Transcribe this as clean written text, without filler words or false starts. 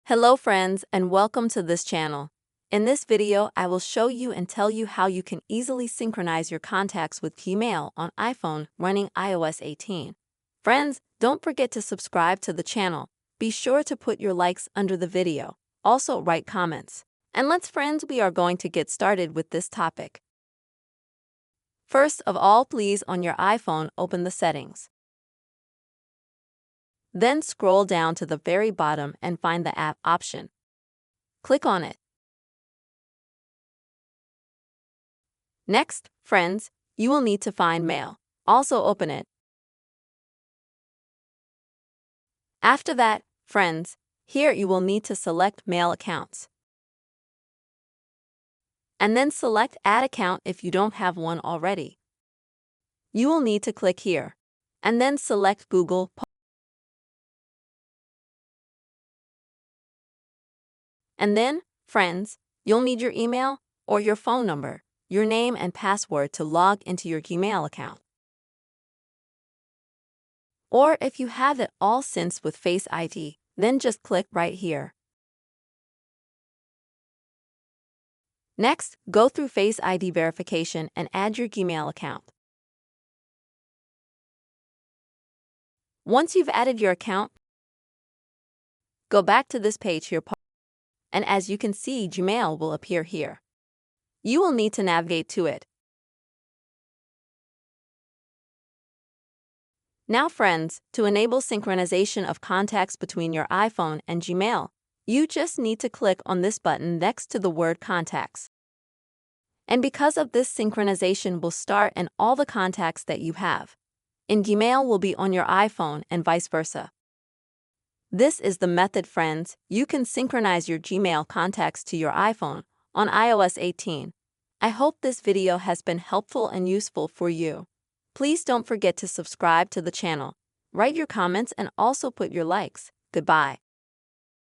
Hello friends and welcome to this channel. In this video, I will show you and tell you how you can easily synchronize your contacts with Gmail on iPhone running iOS 18. Friends, don't forget to subscribe to the channel. Be sure to put your likes under the video. Also write comments. And friends, we are going to get started with this topic. First of all, please on your iPhone open the settings. Then scroll down to the very bottom and find the app option. Click on it. Next, friends, you will need to find Mail. Also open it. After that, friends, here you will need to select Mail accounts. And then select Add account if you don't have one already. You will need to click here. And then select Google. And then, friends, you'll need your email or your phone number, your name and password to log into your Gmail account. Or if you have it all synced with Face ID, then just click right here. Next, go through Face ID verification and add your Gmail account. Once you've added your account, go back to this page here, and as you can see, Gmail will appear here. You will need to navigate to it. Now friends, to enable synchronization of contacts between your iPhone and Gmail, you just need to click on this button next to the word Contacts. And because of this, synchronization will start and all the contacts that you have in Gmail will be on your iPhone and vice versa. This is the method, friends. You can synchronize your Gmail contacts to your iPhone on iOS 18. I hope this video has been helpful and useful for you. Please don't forget to subscribe to the channel, write your comments and also put your likes. Goodbye.